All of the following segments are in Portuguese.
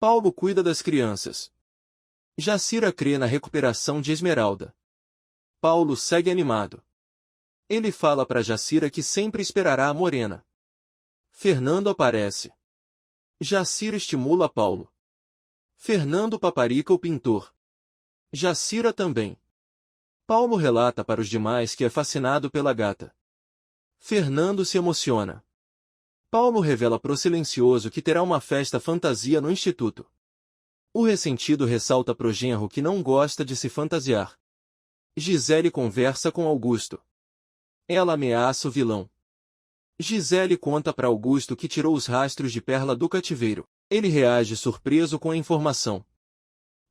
Paulo cuida das crianças. Jacira crê na recuperação de Esmeralda. Paulo segue animado. Ele fala para Jacira que sempre esperará a morena. Fernando aparece. Jacira estimula Paulo. Fernando paparica o pintor. Jacira também. Paulo relata para os demais que é fascinado pela gata. Fernando se emociona. Paulo revela pro silencioso que terá uma festa fantasia no instituto. O ressentido ressalta pro genro que não gosta de se fantasiar. Gisele conversa com Augusto. Ela ameaça o vilão. Gisele conta para Augusto que tirou os rastros de Perla do cativeiro. Ele reage surpreso com a informação.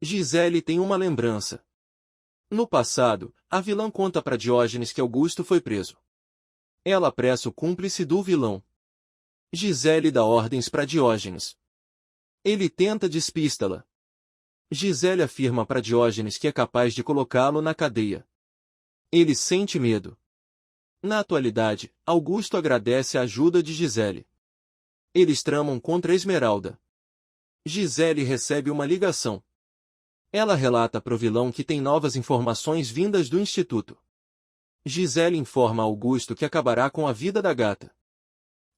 Gisele tem uma lembrança. No passado, a vilã conta para Diógenes que Augusto foi preso. Ela apressa o cúmplice do vilão. Gisele dá ordens para Diógenes. Ele tenta despistá-la. Gisele afirma para Diógenes que é capaz de colocá-lo na cadeia. Ele sente medo. Na atualidade, Augusto agradece a ajuda de Gisele. Eles tramam contra Esmeralda. Gisele recebe uma ligação. Ela relata para o vilão que tem novas informações vindas do instituto. Gisele informa a Augusto que acabará com a vida da gata.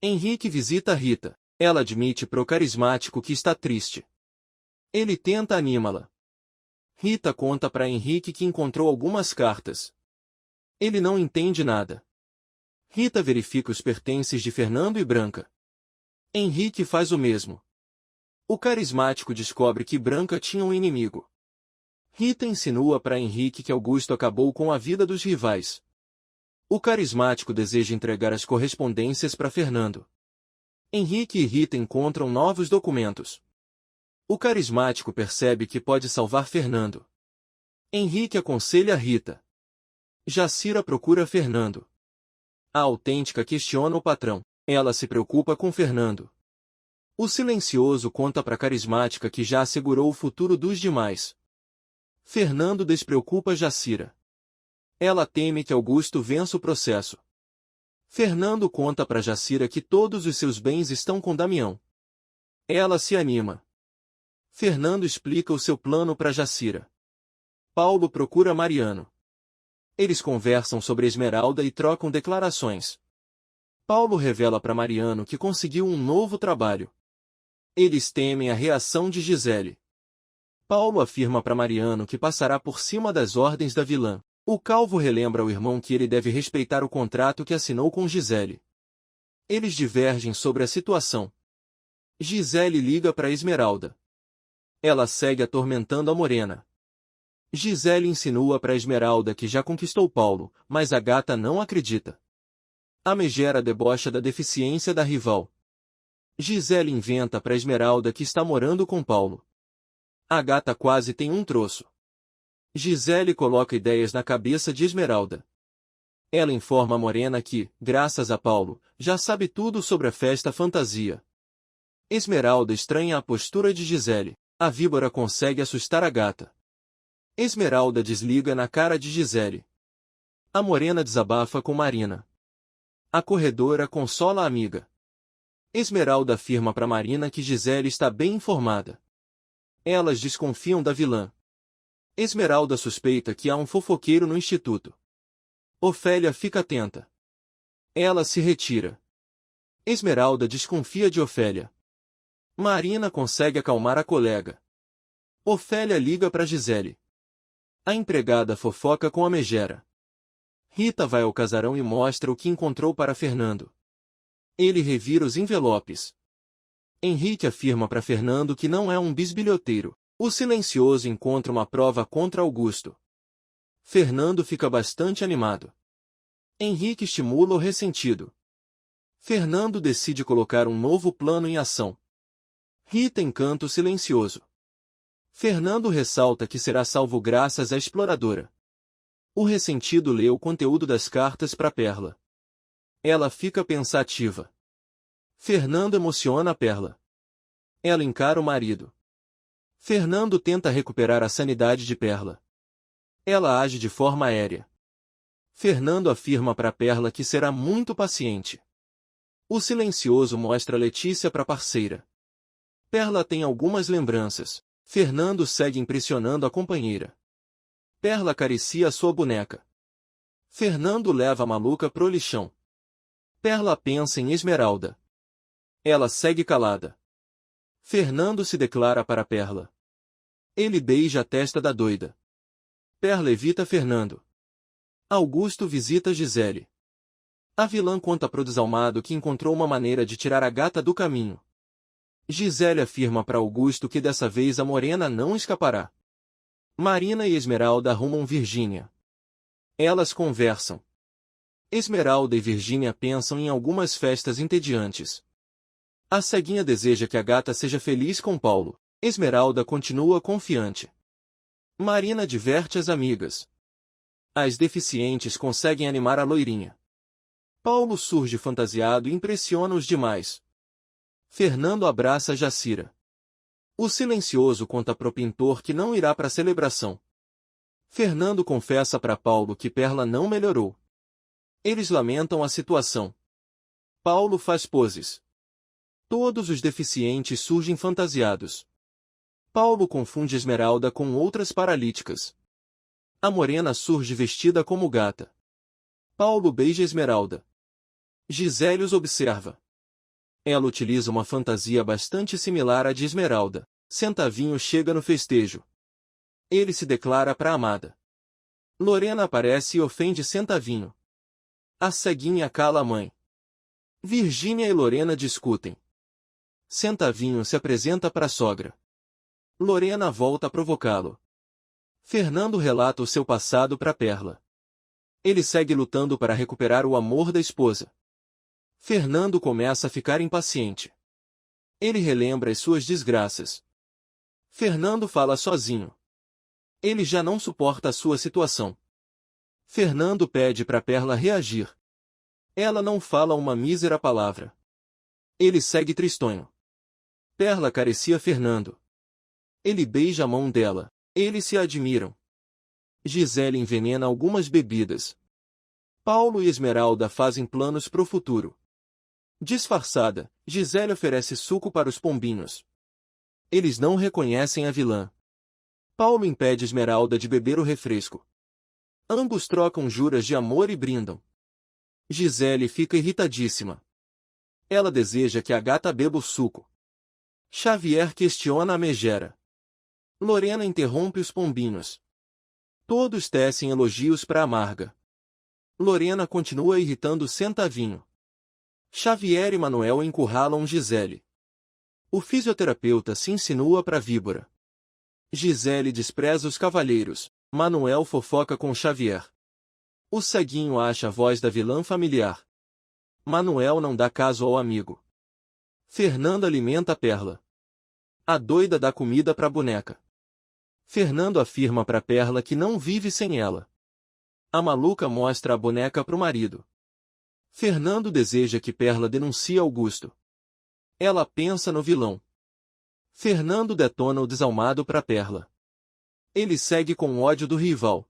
Henrique visita Rita. Ela admite pro carismático que está triste. Ele tenta animá-la. Rita conta para Henrique que encontrou algumas cartas. Ele não entende nada. Rita verifica os pertences de Fernando e Branca. Henrique faz o mesmo. O carismático descobre que Branca tinha um inimigo. Rita insinua para Henrique que Augusto acabou com a vida dos rivais. O carismático deseja entregar as correspondências para Fernando. Henrique e Rita encontram novos documentos. O carismático percebe que pode salvar Fernando. Henrique aconselha Rita. Jacira procura Fernando. A autêntica questiona o patrão. Ela se preocupa com Fernando. O silencioso conta para a carismática que já assegurou o futuro dos demais. Fernando despreocupa Jacira. Ela teme que Augusto vença o processo. Fernando conta para Jacira que todos os seus bens estão com Damião. Ela se anima. Fernando explica o seu plano para Jacira. Paulo procura Mariano. Eles conversam sobre Esmeralda e trocam declarações. Paulo revela para Mariano que conseguiu um novo trabalho. Eles temem a reação de Gisele. Paulo afirma para Mariano que passará por cima das ordens da vilã. O calvo relembra ao irmão que ele deve respeitar o contrato que assinou com Gisele. Eles divergem sobre a situação. Gisele liga para Esmeralda. Ela segue atormentando a morena. Gisele insinua para Esmeralda que já conquistou Paulo, mas a gata não acredita. A megera debocha da deficiência da rival. Gisele inventa para Esmeralda que está morando com Paulo. A gata quase tem um troço. Gisele coloca ideias na cabeça de Esmeralda. Ela informa a morena que, graças a Paulo, já sabe tudo sobre a festa fantasia. Esmeralda estranha a postura de Gisele. A víbora consegue assustar a gata. Esmeralda desliga na cara de Gisele. A morena desabafa com Marina. A corredora consola a amiga. Esmeralda afirma para Marina que Gisele está bem informada. Elas desconfiam da vilã. Esmeralda suspeita que há um fofoqueiro no instituto. Ofélia fica atenta. Ela se retira. Esmeralda desconfia de Ofélia. Marina consegue acalmar a colega. Ofélia liga para Gisele. A empregada fofoca com a megera. Rita vai ao casarão e mostra o que encontrou para Fernando. Ele revira os envelopes. Henrique afirma para Fernando que não é um bisbilhoteiro. O silencioso encontra uma prova contra Augusto. Fernando fica bastante animado. Henrique estimula o ressentido. Fernando decide colocar um novo plano em ação. Rita encanta o silencioso. Fernando ressalta que será salvo graças à exploradora. O ressentido lê o conteúdo das cartas para Perla. Ela fica pensativa. Fernando emociona a Perla. Ela encara o marido. Fernando tenta recuperar a sanidade de Perla. Ela age de forma aérea. Fernando afirma para Perla que será muito paciente. O silencioso mostra Letícia para a parceira. Perla tem algumas lembranças. Fernando segue impressionando a companheira. Perla acaricia a sua boneca. Fernando leva a maluca pro lixão. Perla pensa em Esmeralda. Ela segue calada. Fernando se declara para Perla. Ele beija a testa da doida. Perla evita Fernando. Augusto visita Gisele. A vilã conta pro desalmado que encontrou uma maneira de tirar a gata do caminho. Gisele afirma para Augusto que dessa vez a morena não escapará. Marina e Esmeralda arrumam Virgínia. Elas conversam. Esmeralda e Virgínia pensam em algumas festas entediantes. A ceguinha deseja que a gata seja feliz com Paulo. Esmeralda continua confiante. Marina diverte as amigas. As deficientes conseguem animar a loirinha. Paulo surge fantasiado e impressiona os demais. Fernando abraça Jacira. O silencioso conta pro pintor que não irá para a celebração. Fernando confessa para Paulo que Perla não melhorou. Eles lamentam a situação. Paulo faz poses. Todos os deficientes surgem fantasiados. Paulo confunde Esmeralda com outras paralíticas. A morena surge vestida como gata. Paulo beija Esmeralda. Gisele os observa. Ela utiliza uma fantasia bastante similar à de Esmeralda. Centavinho chega no festejo. Ele se declara para a amada. Lorena aparece e ofende Centavinho. A ceguinha cala a mãe. Virgínia e Lorena discutem. Centavinho se apresenta para a sogra. Lorena volta a provocá-lo. Fernando relata o seu passado para Perla. Ele segue lutando para recuperar o amor da esposa. Fernando começa a ficar impaciente. Ele relembra as suas desgraças. Fernando fala sozinho. Ele já não suporta a sua situação. Fernando pede para Perla reagir. Ela não fala uma mísera palavra. Ele segue tristonho. Perla acaricia Fernando. Ele beija a mão dela. Eles se admiram. Gisele envenena algumas bebidas. Paulo e Esmeralda fazem planos pro futuro. Disfarçada, Gisele oferece suco para os pombinhos. Eles não reconhecem a vilã. Paulo impede Esmeralda de beber o refresco. Ambos trocam juras de amor e brindam. Gisele fica irritadíssima. Ela deseja que a gata beba o suco. Xavier questiona a megera. Lorena interrompe os pombinhos. Todos tecem elogios para Amarga. Lorena continua irritando Centavinho. Xavier e Manuel encurralam Gisele. O fisioterapeuta se insinua para Víbora. Gisele despreza os cavalheiros. Manuel fofoca com Xavier. O ceguinho acha a voz da vilã familiar. Manuel não dá caso ao amigo. Fernando alimenta a Perla. A doida dá comida para a boneca. Fernando afirma para Perla que não vive sem ela. A maluca mostra a boneca pro marido. Fernando deseja que Perla denuncie Augusto. Ela pensa no vilão. Fernando detona o desalmado para Perla. Ele segue com ódio do rival.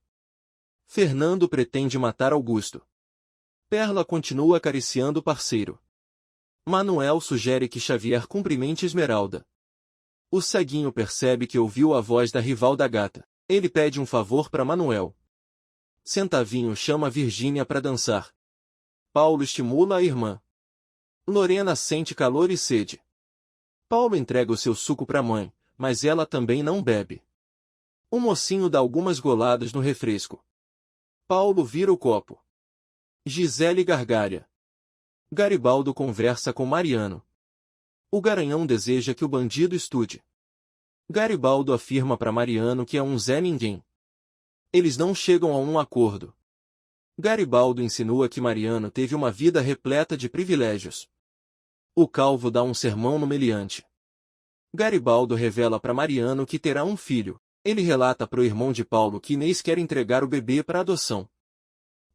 Fernando pretende matar Augusto. Perla continua acariciando o parceiro. Manuel sugere que Xavier cumprimente Esmeralda. O ceguinho percebe que ouviu a voz da rival da gata. Ele pede um favor para Manuel. Centavinho chama Virgínia para dançar. Paulo estimula a irmã. Lorena sente calor e sede. Paulo entrega o seu suco para a mãe, mas ela também não bebe. O mocinho dá algumas goladas no refresco. Paulo vira o copo. Gisele gargalha. Garibaldo conversa com Mariano. O garanhão deseja que o bandido estude. Garibaldo afirma para Mariano que é um Zé Ninguém. Eles não chegam a um acordo. Garibaldo insinua que Mariano teve uma vida repleta de privilégios. O calvo dá um sermão no meliante. Garibaldo revela para Mariano que terá um filho. Ele relata para o irmão de Paulo que Inês quer entregar o bebê para adoção.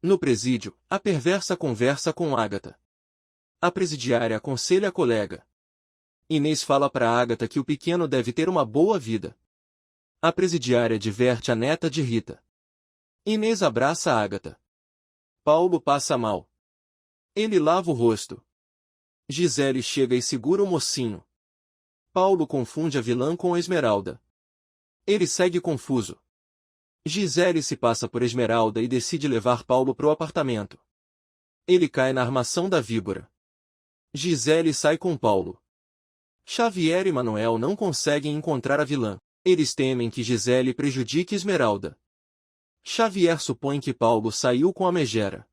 No presídio, a perversa conversa com Ágata. A presidiária aconselha a colega. Inês fala para Ágata que o pequeno deve ter uma boa vida. A presidiária diverte a neta de Rita. Inês abraça Ágata. Paulo passa mal. Ele lava o rosto. Gisele chega e segura o mocinho. Paulo confunde a vilã com a Esmeralda. Ele segue confuso. Gisele se passa por Esmeralda e decide levar Paulo pro apartamento. Ele cai na armação da víbora. Gisele sai com Paulo. Xavier e Manuel não conseguem encontrar a vilã. Eles temem que Gisele prejudique Esmeralda. Xavier supõe que Paulo saiu com a megera.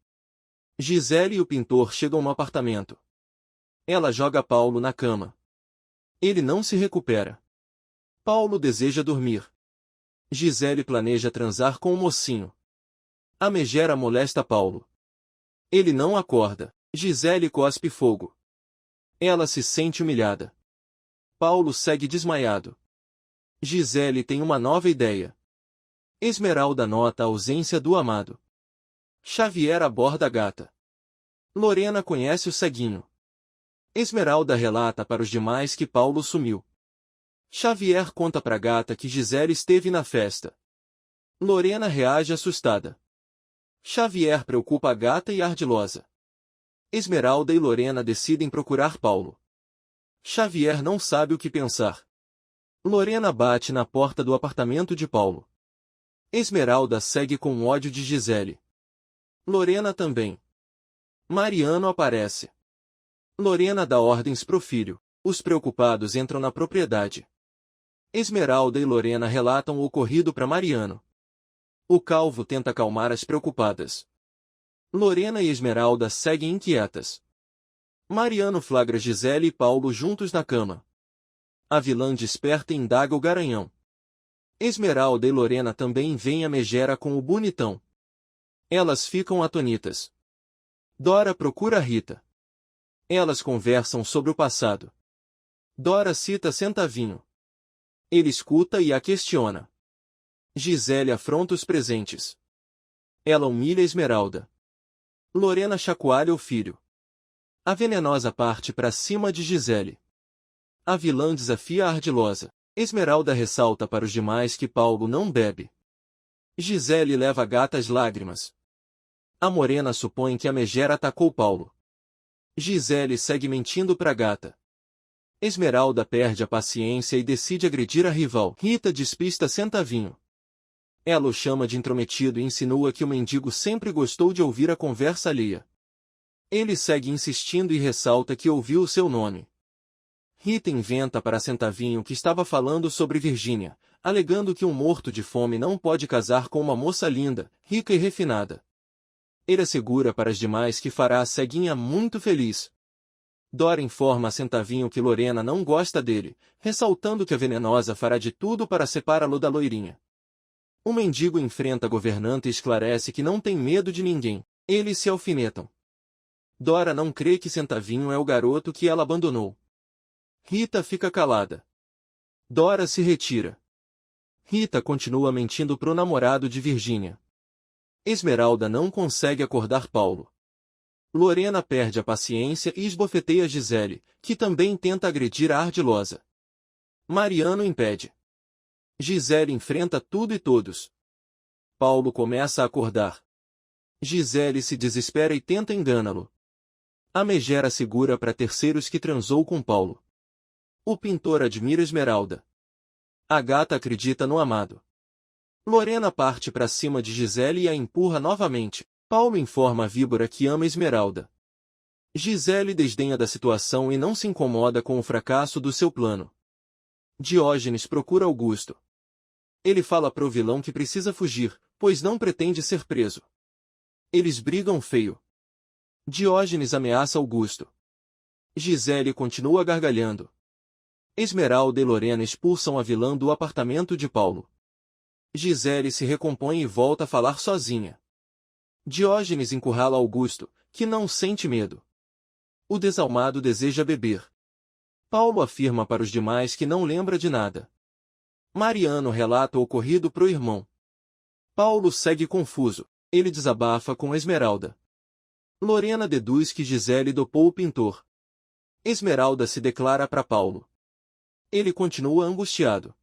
Gisele e o pintor chegam no apartamento. Ela joga Paulo na cama. Ele não se recupera. Paulo deseja dormir. Gisele planeja transar com o mocinho. A megera molesta Paulo. Ele não acorda. Gisele cospe fogo. Ela se sente humilhada. Paulo segue desmaiado. Gisele tem uma nova ideia. Esmeralda nota a ausência do amado. Xavier aborda a gata. Lorena conhece o ceguinho. Esmeralda relata para os demais que Paulo sumiu. Xavier conta pra gata que Gisele esteve na festa. Lorena reage assustada. Xavier preocupa a gata e a ardilosa. Esmeralda e Lorena decidem procurar Paulo. Xavier não sabe o que pensar. Lorena bate na porta do apartamento de Paulo. Esmeralda segue com ódio de Gisele. Lorena também. Mariano aparece. Lorena dá ordens pro filho. Os preocupados entram na propriedade. Esmeralda e Lorena relatam o ocorrido para Mariano. O calvo tenta acalmar as preocupadas. Lorena e Esmeralda seguem inquietas. Mariano flagra Gisele e Paulo juntos na cama. A vilã desperta e indaga o garanhão. Esmeralda e Lorena também veem a megera com o bonitão. Elas ficam atonitas. Dora procura Rita. Elas conversam sobre o passado. Dora cita Centavinho. Ele escuta e a questiona. Gisele afronta os presentes. Ela humilha Esmeralda. Lorena chacoalha o filho. A venenosa parte para cima de Gisele. A vilã desafia a ardilosa. Esmeralda ressalta para os demais que Paulo não bebe. Gisele leva a gata às lágrimas. A morena supõe que a megera atacou Paulo. Gisele segue mentindo pra gata. Esmeralda perde a paciência e decide agredir a rival. Rita despista Centavinho. Ela o chama de intrometido e insinua que o mendigo sempre gostou de ouvir a conversa alheia. Ele segue insistindo e ressalta que ouviu o seu nome. Rita inventa para Centavinho que estava falando sobre Virgínia, alegando que um morto de fome não pode casar com uma moça linda, rica e refinada. Ele assegura para as demais que fará a ceguinha muito feliz. Dora informa a Centavinho que Lorena não gosta dele, ressaltando que a venenosa fará de tudo para separá-lo da loirinha. O mendigo enfrenta a governanta e esclarece que não tem medo de ninguém. Eles se alfinetam. Dora não crê que Centavinho é o garoto que ela abandonou. Rita fica calada. Dora se retira. Rita continua mentindo pro namorado de Virgínia. Esmeralda não consegue acordar Paulo. Lorena perde a paciência e esbofeteia Gisele, que também tenta agredir a ardilosa. Mariano impede. Gisele enfrenta tudo e todos. Paulo começa a acordar. Gisele se desespera e tenta enganá-lo. A megera assegura para terceiros que transou com Paulo. O pintor admira Esmeralda. A gata acredita no amado. Lorena parte para cima de Gisele e a empurra novamente. Paulo informa a víbora que ama Esmeralda. Gisele desdenha da situação e não se incomoda com o fracasso do seu plano. Diógenes procura Augusto. Ele fala pro vilão que precisa fugir, pois não pretende ser preso. Eles brigam feio. Diógenes ameaça Augusto. Gisele continua gargalhando. Esmeralda e Lorena expulsam a vilã do apartamento de Paulo. Gisele se recompõe e volta a falar sozinha. Diógenes encurrala Augusto, que não sente medo. O desalmado deseja beber. Paulo afirma para os demais que não lembra de nada. Mariano relata o ocorrido pro irmão. Paulo segue confuso. Ele desabafa com Esmeralda. Lorena deduz que Gisele dopou o pintor. Esmeralda se declara para Paulo. Ele continua angustiado.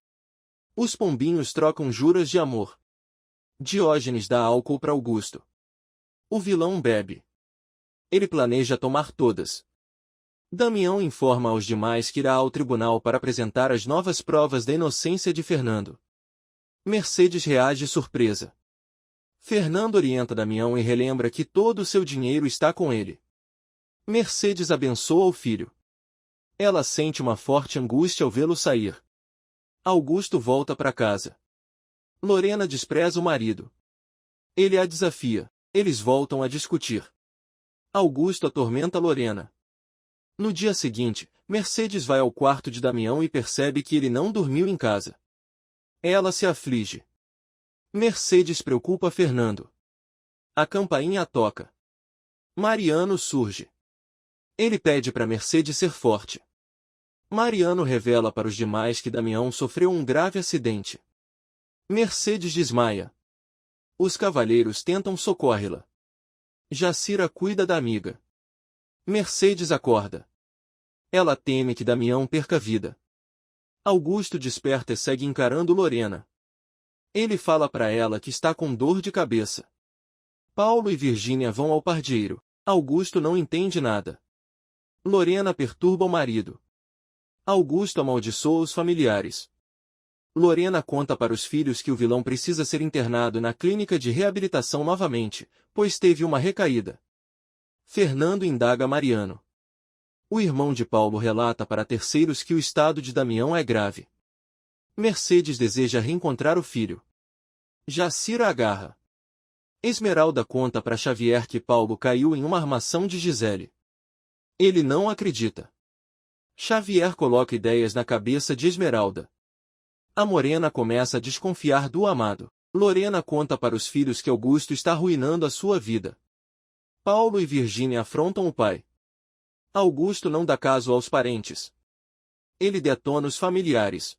Os pombinhos trocam juras de amor. Diógenes dá álcool para Augusto. O vilão bebe. Ele planeja tomar todas. Damião informa aos demais que irá ao tribunal para apresentar as novas provas da inocência de Fernando. Mercedes reage surpresa. Fernando orienta Damião e relembra que todo o seu dinheiro está com ele. Mercedes abençoa o filho. Ela sente uma forte angústia ao vê-lo sair. Augusto volta para casa. Lorena despreza o marido. Ele a desafia. Eles voltam a discutir. Augusto atormenta Lorena. No dia seguinte, Mercedes vai ao quarto de Damião e percebe que ele não dormiu em casa. Ela se aflige. Mercedes preocupa Fernando. A campainha toca. Mariano surge. Ele pede para Mercedes ser forte. Mariano revela para os demais que Damião sofreu um grave acidente. Mercedes desmaia. Os cavalheiros tentam socorrê-la. Jacira cuida da amiga. Mercedes acorda. Ela teme que Damião perca a vida. Augusto desperta e segue encarando Lorena. Ele fala para ela que está com dor de cabeça. Paulo e Virgínia vão ao pardieiro. Augusto não entende nada. Lorena perturba o marido. Augusto amaldiçoa os familiares. Lorena conta para os filhos que o vilão precisa ser internado na clínica de reabilitação novamente, pois teve uma recaída. Fernando indaga Mariano. O irmão de Paulo relata para terceiros que o estado de Damião é grave. Mercedes deseja reencontrar o filho. Jacira agarra. Esmeralda conta para Xavier que Paulo caiu em uma armação de Gisele. Ele não acredita. Xavier coloca ideias na cabeça de Esmeralda. A morena começa a desconfiar do amado. Lorena conta para os filhos que Augusto está arruinando a sua vida. Paulo e Virgínia afrontam o pai. Augusto não dá caso aos parentes. Ele detona os familiares.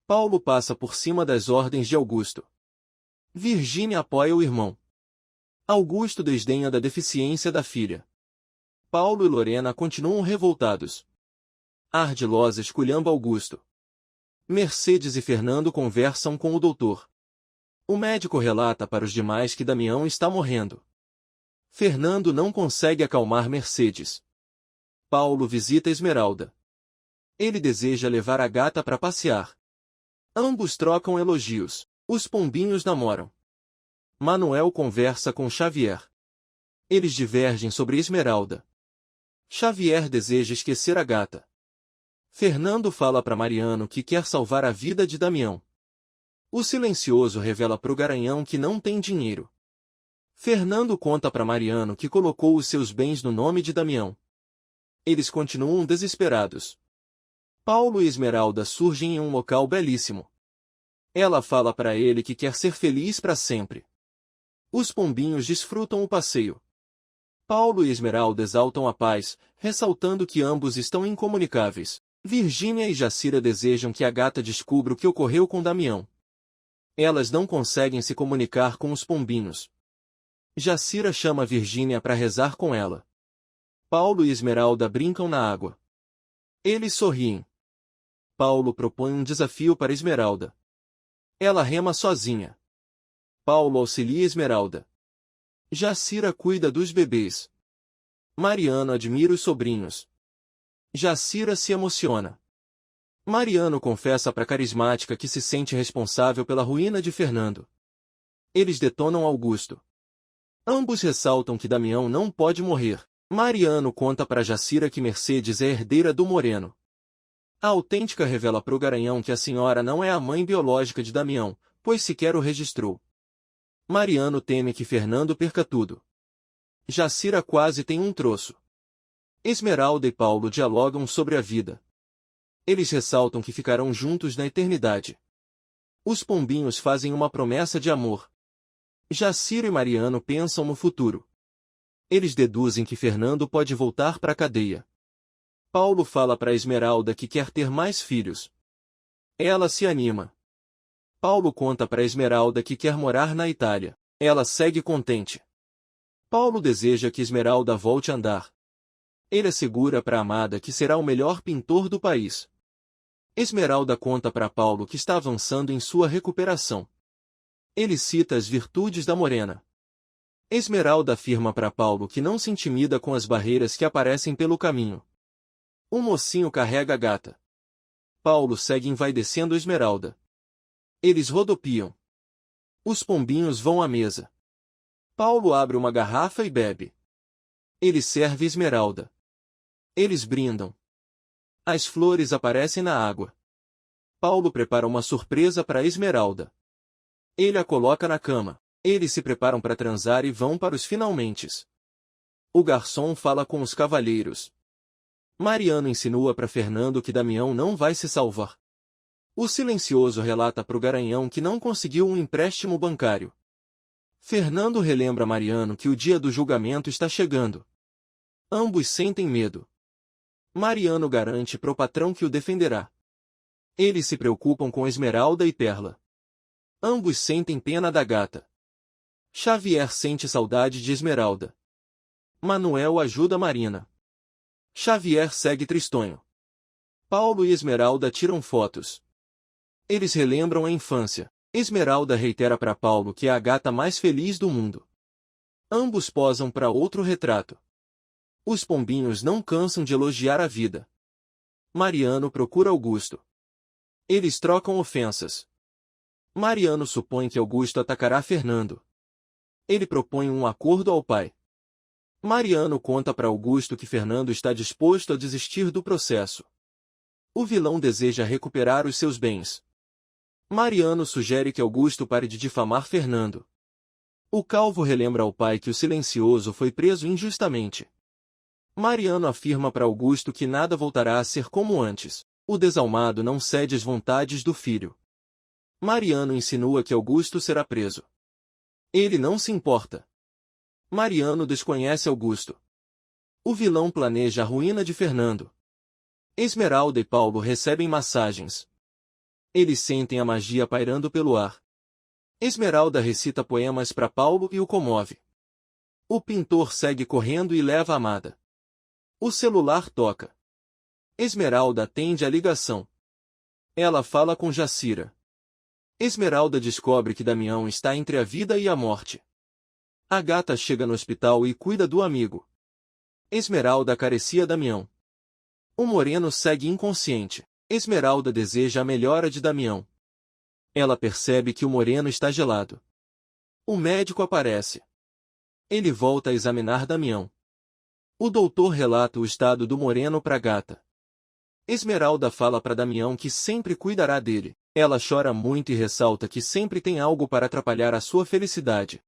Paulo passa por cima das ordens de Augusto. Virgínia apoia o irmão. Augusto desdenha da deficiência da filha. Paulo e Lorena continuam revoltados. Ardilosa esculhamba Augusto. Mercedes e Fernando conversam com o doutor. O médico relata para os demais que Damião está morrendo. Fernando não consegue acalmar Mercedes. Paulo visita Esmeralda. Ele deseja levar a gata para passear. Ambos trocam elogios. Os pombinhos namoram. Manuel conversa com Xavier. Eles divergem sobre Esmeralda. Xavier deseja esquecer a gata. Fernando fala para Mariano que quer salvar a vida de Damião. O silencioso revela para o Garanhão que não tem dinheiro. Fernando conta para Mariano que colocou os seus bens no nome de Damião. Eles continuam desesperados. Paulo e Esmeralda surgem em um local belíssimo. Ela fala para ele que quer ser feliz para sempre. Os pombinhos desfrutam o passeio. Paulo e Esmeralda exaltam a paz, ressaltando que ambos estão incomunicáveis. Virgínia e Jacira desejam que a gata descubra o que ocorreu com Damião. Elas não conseguem se comunicar com os pombinhos. Jacira chama Virgínia para rezar com ela. Paulo e Esmeralda brincam na água. Eles sorriem. Paulo propõe um desafio para Esmeralda. Ela rema sozinha. Paulo auxilia Esmeralda. Jacira cuida dos bebês. Mariano admira os sobrinhos. Jacira se emociona. Mariano confessa para Carismática que se sente responsável pela ruína de Fernando. Eles detonam Augusto. Ambos ressaltam que Damião não pode morrer. Mariano conta para Jacira que Mercedes é herdeira do Moreno. A autêntica revela para o Garanhão que a senhora não é a mãe biológica de Damião, pois sequer o registrou. Mariano teme que Fernando perca tudo. Jacira quase tem um troço. Esmeralda e Paulo dialogam sobre a vida. Eles ressaltam que ficarão juntos na eternidade. Os pombinhos fazem uma promessa de amor. Jacira e Mariano pensam no futuro. Eles deduzem que Fernando pode voltar para a cadeia. Paulo fala para Esmeralda que quer ter mais filhos. Ela se anima. Paulo conta para Esmeralda que quer morar na Itália. Ela segue contente. Paulo deseja que Esmeralda volte a andar. Ele assegura para a amada que será o melhor pintor do país. Esmeralda conta para Paulo que está avançando em sua recuperação. Ele cita as virtudes da morena. Esmeralda afirma para Paulo que não se intimida com as barreiras que aparecem pelo caminho. Um mocinho carrega a gata. Paulo segue envaidecendo Esmeralda. Eles rodopiam. Os pombinhos vão à mesa. Paulo abre uma garrafa e bebe. Ele serve Esmeralda. Eles brindam. As flores aparecem na água. Paulo prepara uma surpresa para Esmeralda. Ele a coloca na cama. Eles se preparam para transar e vão para os finalmentes. O garçom fala com os cavalheiros. Mariano insinua para Fernando que Damião não vai se salvar. O silencioso relata para o Garanhão que não conseguiu um empréstimo bancário. Fernando relembra Mariano que o dia do julgamento está chegando. Ambos sentem medo. Mariano garante pro patrão que o defenderá. Eles se preocupam com Esmeralda e Perla. Ambos sentem pena da gata. Xavier sente saudade de Esmeralda. Manuel ajuda Marina. Xavier segue tristonho. Paulo e Esmeralda tiram fotos. Eles relembram a infância. Esmeralda reitera para Paulo que é a gata mais feliz do mundo. Ambos posam para outro retrato. Os pombinhos não cansam de elogiar a vida. Mariano procura Augusto. Eles trocam ofensas. Mariano supõe que Augusto atacará Fernando. Ele propõe um acordo ao pai. Mariano conta para Augusto que Fernando está disposto a desistir do processo. O vilão deseja recuperar os seus bens. Mariano sugere que Augusto pare de difamar Fernando. O calvo relembra ao pai que o silencioso foi preso injustamente. Mariano afirma para Augusto que nada voltará a ser como antes. O desalmado não cede às vontades do filho. Mariano insinua que Augusto será preso. Ele não se importa. Mariano desconhece Augusto. O vilão planeja a ruína de Fernando. Esmeralda e Paulo recebem massagens. Eles sentem a magia pairando pelo ar. Esmeralda recita poemas para Paulo e o comove. O pintor segue correndo e leva a amada. O celular toca. Esmeralda atende a ligação. Ela fala com Jacira. Esmeralda descobre que Damião está entre a vida e a morte. A gata chega no hospital e cuida do amigo. Esmeralda acaricia Damião. O moreno segue inconsciente. Esmeralda deseja a melhora de Damião. Ela percebe que o moreno está gelado. O médico aparece. Ele volta a examinar Damião. O doutor relata o estado do moreno para a gata. Esmeralda fala para Damião que sempre cuidará dele. Ela chora muito e ressalta que sempre tem algo para atrapalhar a sua felicidade.